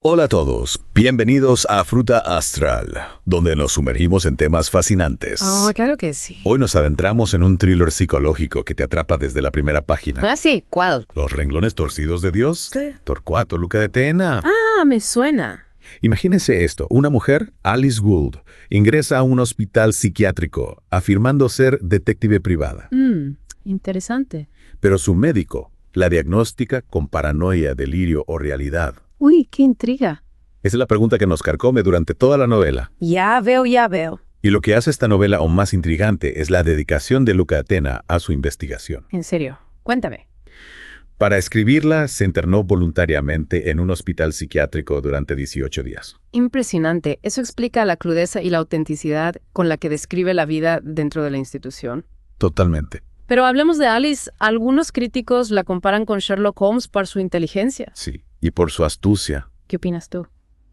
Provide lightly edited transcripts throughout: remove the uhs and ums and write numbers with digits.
Hola a todos, bienvenidos a Fruta Astral, donde nos sumergimos en temas fascinantes. Oh, claro que sí. Hoy nos adentramos en un thriller psicológico que te atrapa desde la primera página. Ah, sí, ¿cuál? ¿Los renglones torcidos de Dios? ¿Qué? Torcuato Luca de Tena. Ah, me suena. Imagínense esto, una mujer, Alice Gould, ingresa a un hospital psiquiátrico afirmando ser detective privada. Interesante. Pero su médico la diagnostica con paranoia, delirio o realidad. Uy, qué intriga. Esa es la pregunta que nos carcome durante toda la novela. Ya veo. Y lo que hace esta novela aún más intrigante es la dedicación de Luca Tena a su investigación. En serio, cuéntame. Para escribirla, se internó voluntariamente en un hospital psiquiátrico durante 18 días. Impresionante. Eso explica la crudeza y la autenticidad con la que describe la vida dentro de la institución. Totalmente. Pero hablemos de Alice. Algunos críticos la comparan con Sherlock Holmes por su inteligencia. Sí, y por su astucia. ¿Qué opinas tú?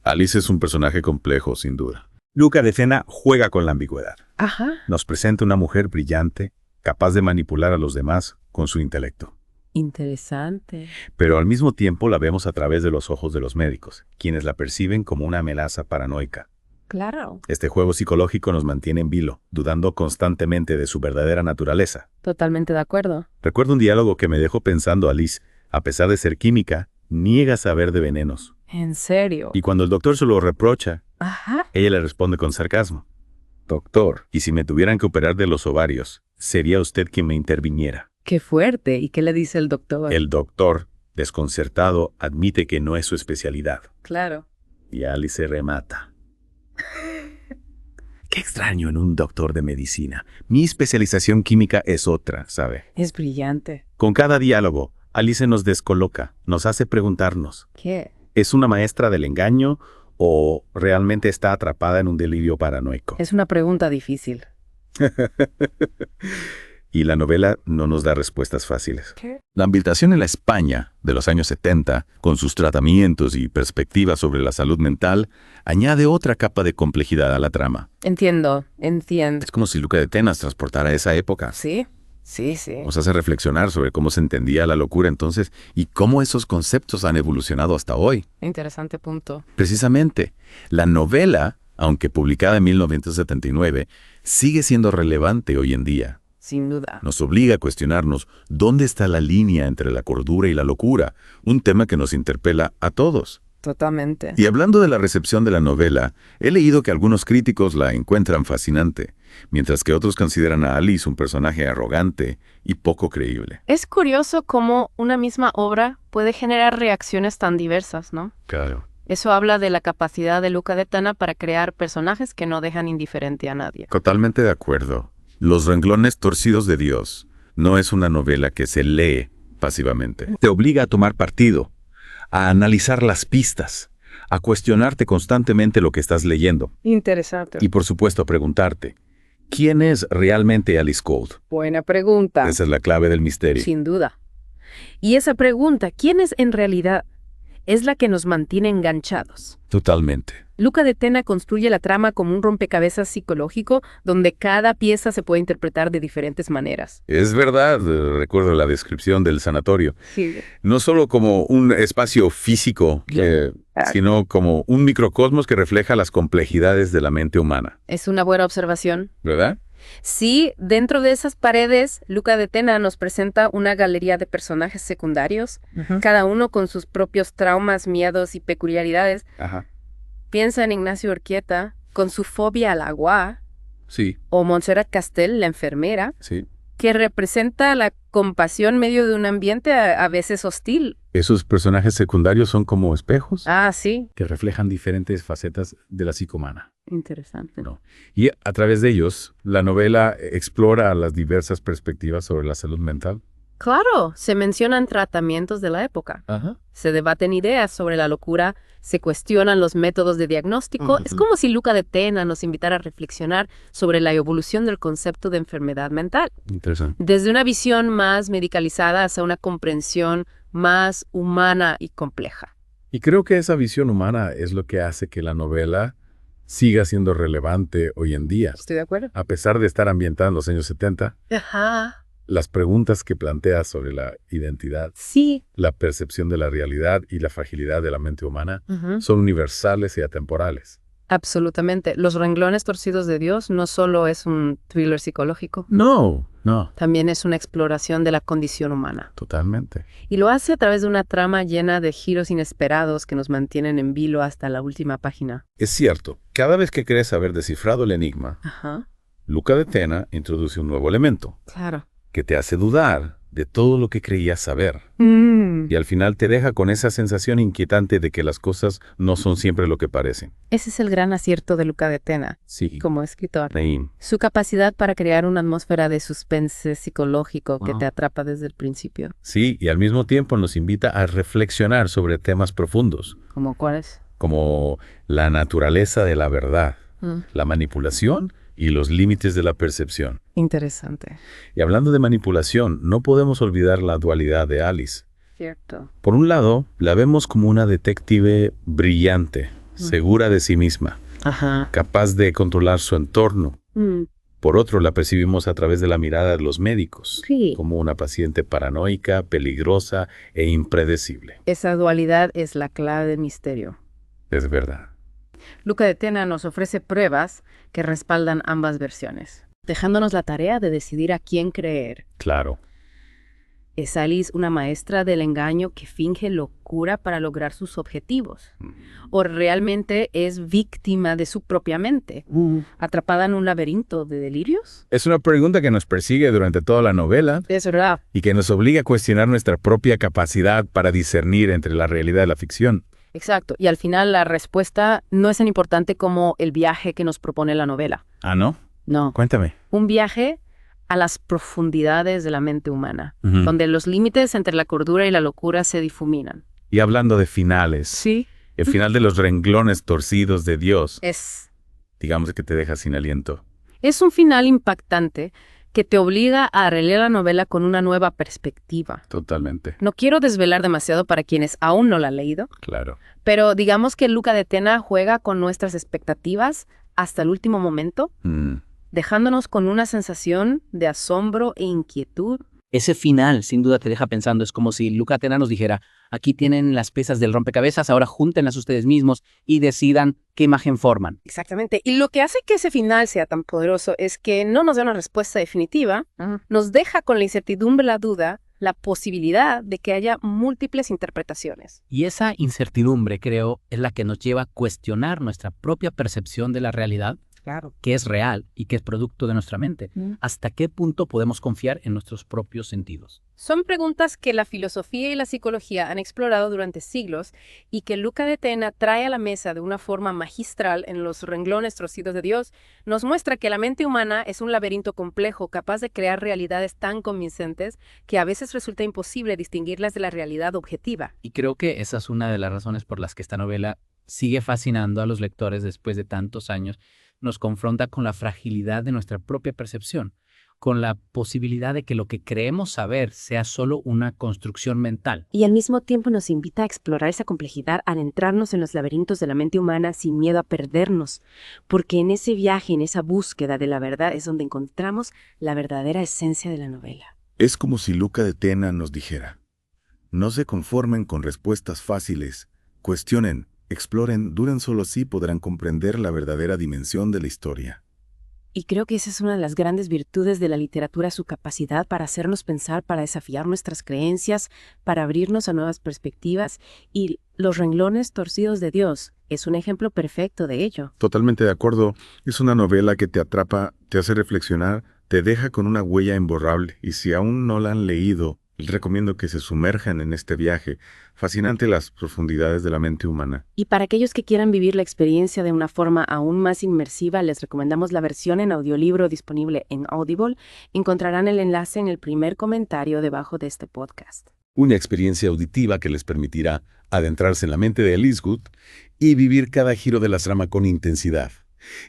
Alice es un personaje complejo, sin duda. Luca de Tena juega con la ambigüedad. Ajá. Nos presenta una mujer brillante, capaz de manipular a los demás con su intelecto. Interesante. Pero al mismo tiempo la vemos a través de los ojos de los médicos, quienes la perciben como una amenaza paranoica. Claro. Este juego psicológico nos mantiene en vilo, dudando constantemente de su verdadera naturaleza. Totalmente de acuerdo. Recuerdo un diálogo que me dejó pensando. Alice, a pesar de ser química, niega saber de venenos. ¿En serio? Y cuando el doctor se lo reprocha, Ajá. ella le responde con sarcasmo. Doctor, ¿y si me tuvieran que operar de los ovarios, sería usted quien me interviniera? Qué fuerte. ¿Y qué le dice el doctor? El doctor, desconcertado, admite que no es su especialidad. Claro. Y Alice se remata. Qué extraño en un doctor de medicina. Mi especialización química es otra, ¿sabe? Es brillante. Con cada diálogo, Alice nos descoloca, nos hace preguntarnos, ¿Qué? ¿es una maestra del engaño o realmente está atrapada en un delirio paranoico? Es una pregunta difícil. Y la novela no nos da respuestas fáciles. ¿Qué? La ambientación en la España de los años 70, con sus tratamientos y perspectivas sobre la salud mental, añade otra capa de complejidad a la trama. Entiendo. Es como si Luca de Tena transportara a esa época. ¿Sí? Sí. Nos hace reflexionar sobre cómo se entendía la locura entonces y cómo esos conceptos han evolucionado hasta hoy. Interesante punto. Precisamente, la novela, aunque publicada en 1979, sigue siendo relevante hoy en día. Sin duda. Nos obliga a cuestionarnos dónde está la línea entre la cordura y la locura, un tema que nos interpela a todos. Totalmente. Y hablando de la recepción de la novela, he leído que algunos críticos la encuentran fascinante, mientras que otros consideran a Alice un personaje arrogante y poco creíble. Es curioso cómo una misma obra puede generar reacciones tan diversas, ¿no? Claro. Eso habla de la capacidad de Luca de Tena para crear personajes que no dejan indiferente a nadie. Totalmente de acuerdo. Los renglones torcidos de Dios no es una novela que se lee pasivamente. Te obliga a tomar partido, a analizar las pistas, a cuestionarte constantemente lo que estás leyendo. Interesante. Y por supuesto a preguntarte, ¿quién es realmente Alice Gould? Buena pregunta. Esa es la clave del misterio. Sin duda. Y esa pregunta, ¿quién es en realidad? Es la que nos mantiene enganchados. Totalmente. Luca de Tena construye la trama como un rompecabezas psicológico donde cada pieza se puede interpretar de diferentes maneras. Es verdad, recuerdo la descripción del sanatorio. Sí. No solo como un espacio físico, sino como un microcosmos que refleja las complejidades de la mente humana. Es una buena observación. ¿Verdad? Sí, dentro de esas paredes, Luca de Tena nos presenta una galería de personajes secundarios, cada uno con sus propios traumas, miedos y peculiaridades. Ajá. Piensa en Ignacio Urquieta, con su fobia al agua, Sí, o Montserrat Castell, la enfermera, sí. que representa la compasión en medio de un ambiente a veces hostil. Esos personajes secundarios son como espejos Ah, sí. que reflejan diferentes facetas de la psique humana. Interesante. ¿No? Y a través de ellos, la novela explora las diversas perspectivas sobre la salud mental. Claro, se mencionan tratamientos de la época. Ajá. Se debaten ideas sobre la locura, se cuestionan los métodos de diagnóstico. Es como si Luca de Tena nos invitara a reflexionar sobre la evolución del concepto de enfermedad mental. Interesante. Desde una visión más medicalizada hacia una comprensión más humana y compleja. Y creo que esa visión humana es lo que hace que la novela siga siendo relevante hoy en día. ¿Estoy de acuerdo? A pesar de estar ambientada en los años 70, Ajá. Las preguntas que planteas sobre la identidad, Sí. la percepción de la realidad y la fragilidad de la mente humana Ujú. son universales y atemporales. Absolutamente. Los renglones torcidos de Dios no solo es un thriller psicológico, No, también es una exploración de la condición humana. totalmente. Y lo hace a través de una trama llena de giros inesperados que nos mantienen en vilo hasta la última página. Es cierto, cada vez que crees haber descifrado el enigma, Ajá, Luca de Tena introduce un nuevo elemento claro. que te hace dudar de todo lo que creías saber. Y al final te deja con esa sensación inquietante de que las cosas no son siempre lo que parecen. Ese es el gran acierto de Luca de Tena Sí, como escritor. Naim. Su capacidad para crear una atmósfera de suspense psicológico que Wow. te atrapa desde el principio. Sí, y al mismo tiempo nos invita a reflexionar sobre temas profundos, ¿Cómo cuáles? como la naturaleza de la verdad, la manipulación y los límites de la percepción. Interesante. Y hablando de manipulación, no podemos olvidar la dualidad de Alice. Cierto. Por un lado, la vemos como una detective brillante, segura de sí misma, Ajá. capaz de controlar su entorno. Por otro, la percibimos a través de la mirada de los médicos, Sí. como una paciente paranoica, peligrosa e impredecible. Esa dualidad es la clave del misterio. Es verdad. Luca de Tena nos ofrece pruebas que respaldan ambas versiones, dejándonos la tarea de decidir a quién creer. Claro. ¿Es Alice una maestra del engaño que finge locura para lograr sus objetivos? ¿O realmente es víctima de su propia mente, atrapada en un laberinto de delirios? Es una pregunta que nos persigue durante toda la novela Es verdad. y que nos obliga a cuestionar nuestra propia capacidad para discernir entre la realidad y la ficción. Exacto. Y al final la respuesta no es tan importante como el viaje que nos propone la novela. ¿Ah, no? No. Cuéntame. Un viaje a las profundidades de la mente humana, Ujú. donde los límites entre la cordura y la locura se difuminan. Y hablando de finales, Sí. el final de los renglones torcidos de Dios, Es digamos que te deja sin aliento. Es un final impactante que te obliga a releer la novela con una nueva perspectiva. Totalmente. No quiero desvelar demasiado para quienes aún no la han leído, Claro. pero digamos que Luca de Tena juega con nuestras expectativas hasta el último momento, dejándonos con una sensación de asombro e inquietud. Ese final, sin duda, te deja pensando. Es como si Luca Tena nos dijera, aquí tienen las piezas del rompecabezas, ahora júntenlas ustedes mismos y decidan qué imagen forman. Exactamente. Y lo que hace que ese final sea tan poderoso es que no nos da una respuesta definitiva, nos deja con la incertidumbre, la duda, la posibilidad de que haya múltiples interpretaciones. Y esa incertidumbre, creo, es la que nos lleva a cuestionar nuestra propia percepción de la realidad, Claro. que es real y que es producto de nuestra mente. ¿Hasta qué punto podemos confiar en nuestros propios sentidos? Son preguntas que la filosofía y la psicología han explorado durante siglos y que Luca de Tena trae a la mesa de una forma magistral en Los renglones torcidos de Dios. Nos muestra que la mente humana es un laberinto complejo capaz de crear realidades tan convincentes que a veces resulta imposible distinguirlas de la realidad objetiva. Y creo que esa es una de las razones por las que esta novela sigue fascinando a los lectores después de tantos años. Nos confronta con la fragilidad de nuestra propia percepción, con la posibilidad de que lo que creemos saber sea solo una construcción mental. Y al mismo tiempo nos invita a explorar esa complejidad, a adentrarnos en los laberintos de la mente humana sin miedo a perdernos, porque en ese viaje, en esa búsqueda de la verdad es donde encontramos la verdadera esencia de la novela. Es como si Luca de Tena nos dijera, no se conformen con respuestas fáciles, cuestionen, exploren, duren, solo así podrán comprender la verdadera dimensión de la historia. Y creo que esa es una de las grandes virtudes de la literatura, su capacidad para hacernos pensar, para desafiar nuestras creencias, para abrirnos a nuevas perspectivas. Y Los renglones torcidos de Dios es un ejemplo perfecto de ello. Totalmente de acuerdo. Es una novela que te atrapa, te hace reflexionar, te deja con una huella imborrable. Y si aún no la han leído, les recomiendo que se sumerjan en este viaje. Fascinante las profundidades de la mente humana. Y para aquellos que quieran vivir la experiencia de una forma aún más inmersiva, les recomendamos la versión en audiolibro disponible en Audible. Encontrarán el enlace en el primer comentario debajo de este podcast. Una experiencia auditiva que les permitirá adentrarse en la mente de Alice Good y vivir cada giro de la trama con intensidad.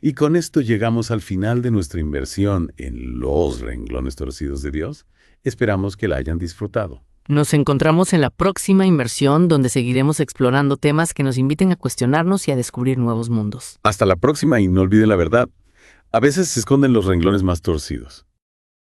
Y con esto llegamos al final de nuestra inmersión en Los renglones torcidos de Dios. Esperamos que la hayan disfrutado. Nos encontramos en la próxima inmersión donde seguiremos explorando temas que nos inviten a cuestionarnos y a descubrir nuevos mundos. Hasta la próxima y no olviden la verdad. A veces se esconden los renglones más torcidos.